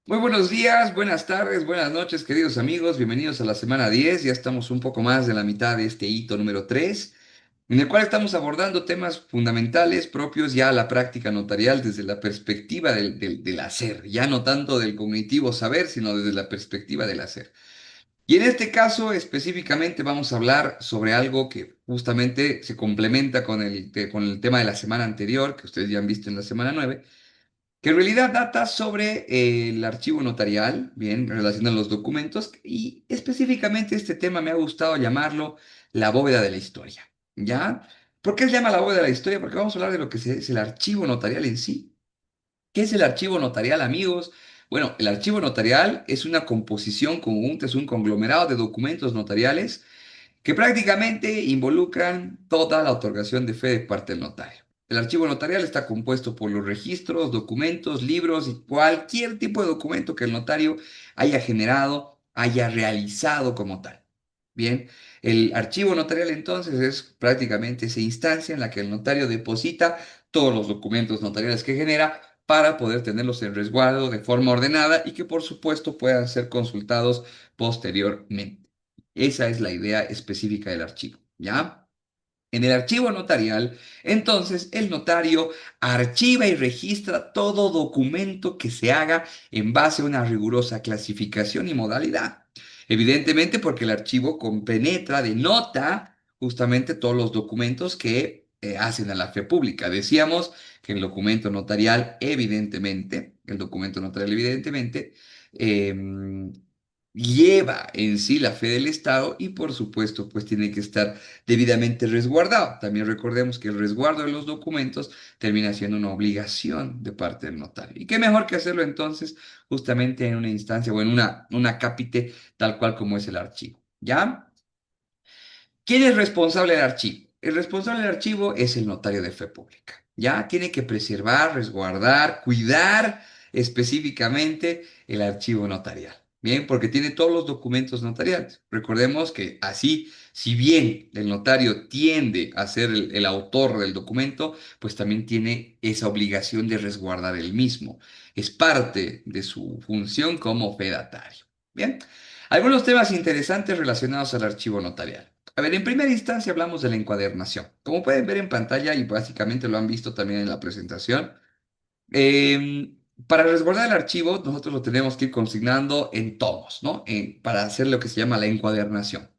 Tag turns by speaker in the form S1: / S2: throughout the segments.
S1: Muy buenos días, buenas tardes, buenas noches, queridos amigos. Bienvenidos a la semana 10. Ya estamos un poco más de la mitad de este hito número 3, en el cual estamos abordando temas fundamentales propios ya a la práctica notarial desde la perspectiva del hacer, ya no tanto del cognitivo saber, sino desde la perspectiva del hacer. Y en este caso específicamente vamos a hablar sobre algo que justamente se complementa con el tema de la semana anterior, que ustedes ya han visto en la semana 9, que en realidad data sobre el archivo notarial, bien, relacionado a los documentos, y específicamente este tema me ha gustado llamarlo la bóveda de la historia, ¿ya? ¿Por qué se llama la bóveda de la historia? Porque vamos a hablar de lo que es el archivo notarial en sí. ¿Qué es el archivo notarial, amigos? Bueno, el archivo notarial es una composición conjunta, es un conglomerado de documentos notariales que prácticamente involucran toda la otorgación de fe de parte del notario. El archivo notarial está compuesto por los registros, documentos, libros y cualquier tipo de documento que el notario haya generado, haya realizado como tal. Bien, el archivo notarial entonces es prácticamente esa instancia en la que el notario deposita todos los documentos notariales que genera para poder tenerlos en resguardo de forma ordenada y que por supuesto puedan ser consultados posteriormente. Esa es la idea específica del archivo, ¿ya? En el archivo notarial, entonces, el notario archiva y registra todo documento que se haga en base a una rigurosa clasificación y modalidad. Evidentemente, porque el archivo compenetra, denota justamente todos los documentos que hacen a la fe pública. Decíamos que el documento notarial, evidentemente, em, lleva en sí la fe del Estado y por supuesto pues tiene que estar debidamente resguardado. También recordemos que el resguardo de los documentos termina siendo una obligación de parte del notario. ¿Y qué mejor que hacerlo entonces justamente en una instancia o en una cápite tal cual como es el archivo? ¿Ya? ¿Quién es responsable del archivo? El responsable del archivo es el notario de fe pública. Ya tiene que preservar, resguardar, cuidar específicamente el archivo notarial. Bien, porque tiene todos los documentos notariales. Recordemos que así, si bien el notario tiende a ser el autor del documento, pues también tiene esa obligación de resguardar el mismo. Es parte de su función como fedatario. Bien, algunos temas interesantes relacionados al archivo notarial. A ver, en primera instancia hablamos de la encuadernación. Como pueden ver en pantalla y básicamente lo han visto también en la presentación, para resguardar el archivo nosotros lo tenemos que ir consignando en tomos, ¿no? Para hacer lo que se llama la encuadernación.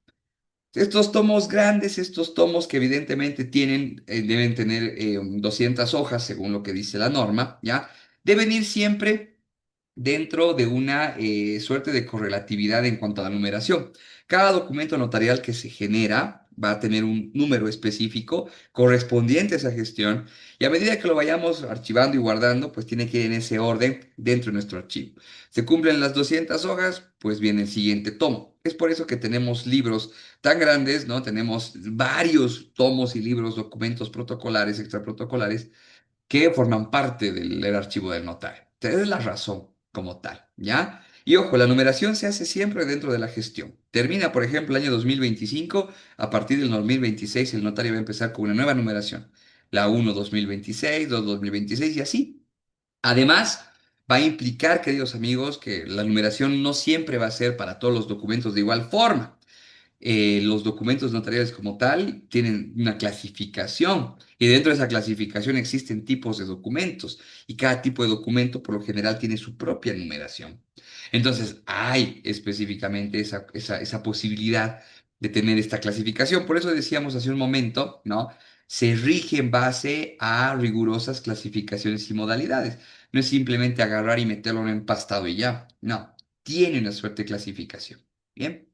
S1: Estos tomos grandes, estos tomos que evidentemente deben tener 200 hojas según lo que dice la norma, ¿ya? Deben ir siempre dentro de una suerte de correlatividad en cuanto a la numeración. Cada documento notarial que se genera va a tener un número específico correspondiente a esa gestión y a medida que lo vayamos archivando y guardando, pues tiene que ir en ese orden dentro de nuestro archivo. Se cumplen las 200 hojas, pues viene el siguiente tomo. Es por eso que tenemos libros tan grandes, ¿no? Tenemos varios tomos y libros, documentos protocolares, extraprotocolares, que forman parte del archivo del notario. Esa es la razón como tal, ¿ya? Y ojo, la numeración se hace siempre dentro de la gestión. Termina, por ejemplo, el año 2025, a partir del 2026 el notario va a empezar con una nueva numeración. La 1 2026, 2 2026 y así. Además, va a implicar, queridos amigos, que la numeración no siempre va a ser para todos los documentos de igual forma. Los documentos notariales como tal tienen una clasificación y dentro de esa clasificación existen tipos de documentos y cada tipo de documento por lo general tiene su propia numeración. Entonces hay específicamente esa posibilidad de tener esta clasificación. Por eso decíamos hace un momento, ¿no? Se rige en base a rigurosas clasificaciones y modalidades. No es simplemente agarrar y meterlo en un empastado y ya. No, tiene una suerte de clasificación. Bien.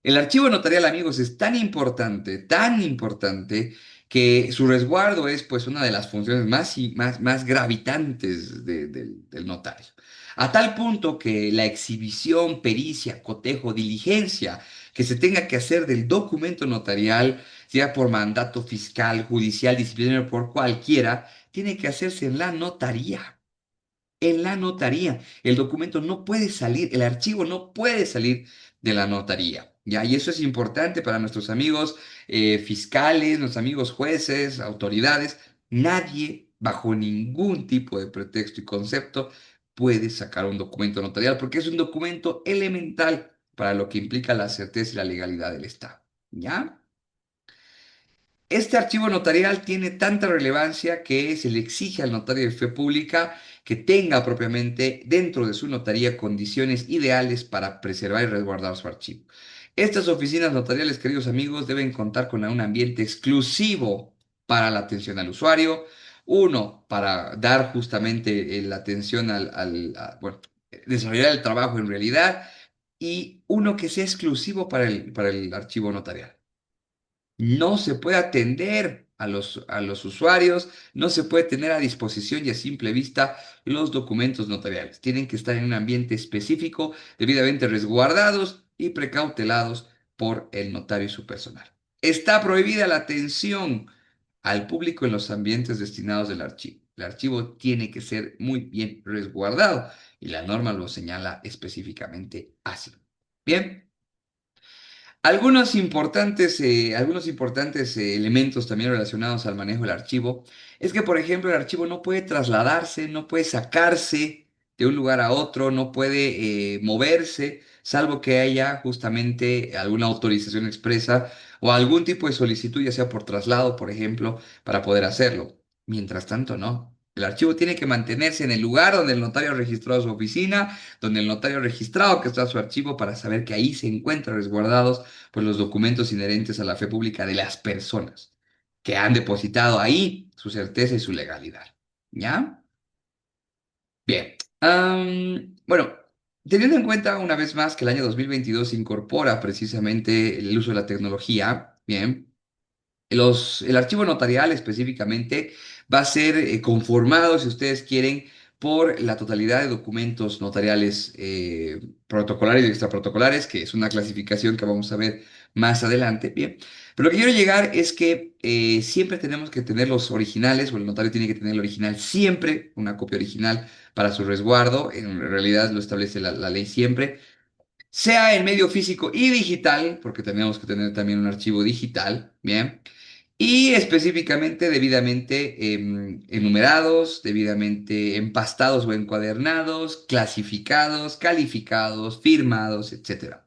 S1: El archivo notarial, amigos, es tan importante, que su resguardo es pues una de las funciones más gravitantes del notario. A tal punto que la exhibición, pericia, cotejo, diligencia que se tenga que hacer del documento notarial, sea por mandato fiscal, judicial, disciplinario, por cualquiera, tiene que hacerse en la notaría. En la notaría. El documento no puede salir, el archivo no puede salir de la notaría. ¿Ya? Y eso es importante para nuestros amigos fiscales, nuestros amigos jueces, autoridades. Nadie, bajo ningún tipo de pretexto y concepto, puedes sacar un documento notarial porque es un documento elemental para lo que implica la certeza y la legalidad del Estado. ¿Ya? Este archivo notarial tiene tanta relevancia que se le exige al notario de fe pública que tenga propiamente dentro de su notaría condiciones ideales para preservar y resguardar su archivo. Estas oficinas notariales, queridos amigos, deben contar con un ambiente exclusivo para la atención al usuario. Uno, para dar justamente la atención bueno, desarrollar el trabajo en realidad. Y uno que sea exclusivo para el archivo notarial. No se puede atender a los usuarios, no se puede tener a disposición y a simple vista los documentos notariales. Tienen que estar en un ambiente específico, debidamente resguardados y precautelados por el notario y su personal. Está prohibida la atención al público en los ambientes destinados del archivo. El archivo tiene que ser muy bien resguardado y la norma lo señala específicamente así. Bien. Algunos importantes elementos también relacionados al manejo del archivo es que, por ejemplo, el archivo no puede trasladarse, no puede sacarse de un lugar a otro, no puede moverse, salvo que haya justamente alguna autorización expresa o algún tipo de solicitud, ya sea por traslado, por ejemplo, para poder hacerlo. Mientras tanto, no. El archivo tiene que mantenerse en el lugar donde el notario registró su oficina, donde el notario ha registrado que está su archivo para saber que ahí se encuentran resguardados pues los documentos inherentes a la fe pública de las personas que han depositado ahí su certeza y su legalidad. ¿Ya? Bien. Bueno, teniendo en cuenta una vez más que el año 2022 se incorpora precisamente el uso de la tecnología, bien, el archivo notarial específicamente va a ser conformado, si ustedes quieren, por la totalidad de documentos notariales protocolarios y extraprotocolares, que es una clasificación que vamos a ver más adelante. Bien, pero lo que quiero llegar es que siempre tenemos que tener los originales, o el notario tiene que tener el original siempre, una copia original para su resguardo. En realidad lo establece la ley siempre sea en medio físico y digital, porque tenemos que tener también un archivo digital, ¿bien? Y específicamente debidamente enumerados, debidamente empastados o encuadernados, clasificados, calificados, firmados, etcétera.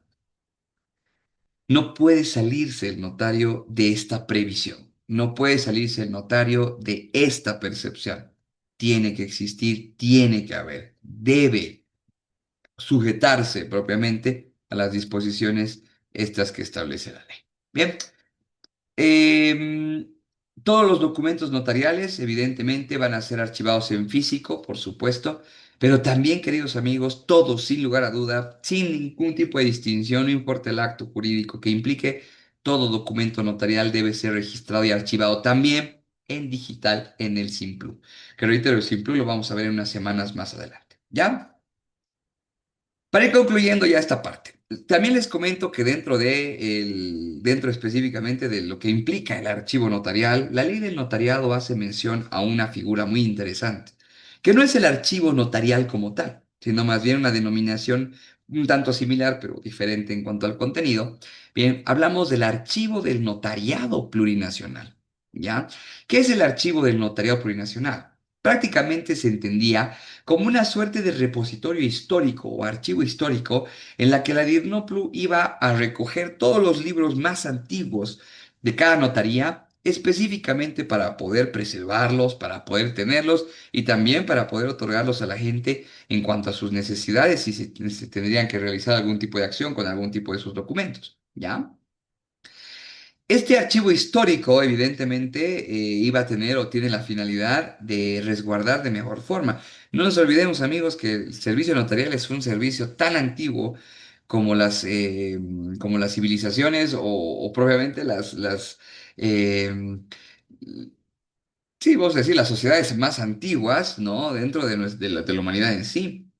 S1: No puede salirse el notario de esta previsión, no puede salirse el notario de esta percepción. Tiene que existir, tiene que haber, debe sujetarse propiamente a las disposiciones estas que establece la ley. Bien, em, todos los documentos notariales evidentemente van a ser archivados en físico, por supuesto, pero también, queridos amigos, todos sin lugar a duda, sin ningún tipo de distinción, no importa el acto jurídico que implique, todo documento notarial debe ser registrado y archivado también en digital en el Simplu. Que reitero, el Simplu lo vamos a ver en unas semanas más adelante. ¿Ya? Para ir concluyendo ya esta parte, también les comento que dentro específicamente de lo que implica el archivo notarial, la ley del notariado hace mención a una figura muy interesante, que no es el archivo notarial como tal, sino más bien una denominación un tanto similar, pero diferente en cuanto al contenido. Bien, hablamos del archivo del notariado plurinacional, ¿ya? ¿Qué es el archivo del notariado plurinacional? Prácticamente se entendía como una suerte de repositorio histórico o archivo histórico en la que la DIRNOPLU iba a recoger todos los libros más antiguos de cada notaría, específicamente para poder preservarlos, para poder tenerlos y también para poder otorgarlos a la gente en cuanto a sus necesidades y si se tendrían que realizar algún tipo de acción con algún tipo de esos documentos, ¿ya? Este archivo histórico, evidentemente, iba a tener o tiene la finalidad de resguardar de mejor forma. No nos olvidemos, amigos, que el servicio notarial es un servicio tan antiguo como las civilizaciones o propiamente eh, sí, vos decís, las sociedades más antiguas, ¿no? Dentro de la humanidad en sí.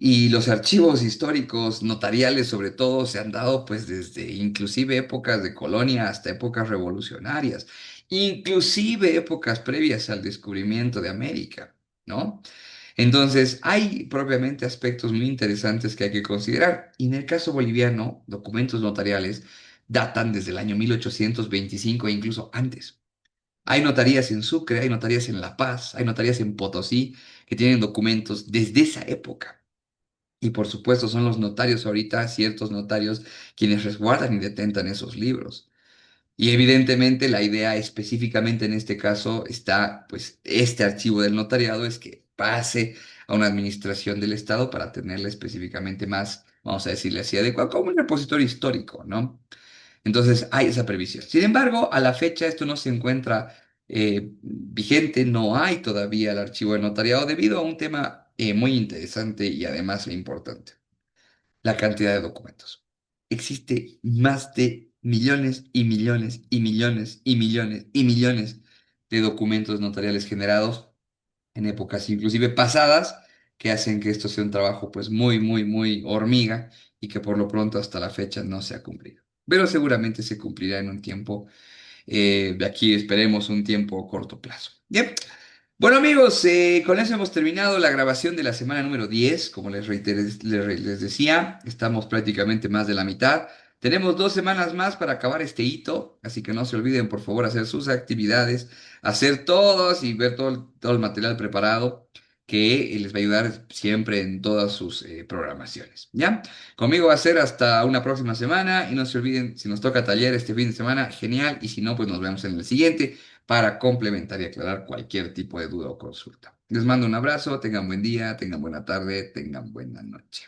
S1: Y los archivos históricos notariales, sobre todo, se han dado pues desde inclusive épocas de colonia hasta épocas revolucionarias, inclusive épocas previas al descubrimiento de América, ¿no? Entonces, hay propiamente aspectos muy interesantes que hay que considerar. Y en el caso boliviano, documentos notariales datan desde el año 1825 e incluso antes. Hay notarías en Sucre, hay notarías en La Paz, hay notarías en Potosí que tienen documentos desde esa época. Y por supuesto son los notarios ahorita, ciertos notarios, quienes resguardan y detentan esos libros. Y evidentemente la idea específicamente en este caso está, pues este archivo del notariado es que pase a una administración del Estado para tenerla específicamente más, vamos a decirle así, adecuada, como un repositorio histórico, ¿no? Entonces hay esa previsión. Sin embargo, a la fecha esto no se encuentra vigente, no hay todavía el archivo del notariado debido a un tema muy interesante y además importante, la cantidad de documentos. Existe más de millones y millones y millones y millones y millones de documentos notariales generados en épocas inclusive pasadas que hacen que esto sea un trabajo pues muy, muy, muy hormiga y que por lo pronto hasta la fecha no se ha cumplido. Pero seguramente se cumplirá en un tiempo, de aquí esperemos un tiempo corto plazo. Bien, bueno amigos, con eso hemos terminado la grabación de la semana número 10. Como les reiteré, les decía, estamos prácticamente más de la mitad. Tenemos 2 semanas más para acabar este hito, así que no se olviden por favor hacer sus actividades, hacer todos y ver todo el material preparado que les va a ayudar siempre en todas sus programaciones. ¿Ya? Conmigo va a ser hasta una próxima semana y no se olviden, si nos toca taller este fin de semana, genial, y si no, pues nos vemos en el siguiente para complementar y aclarar cualquier tipo de duda o consulta. Les mando un abrazo, tengan buen día, tengan buena tarde, tengan buena noche.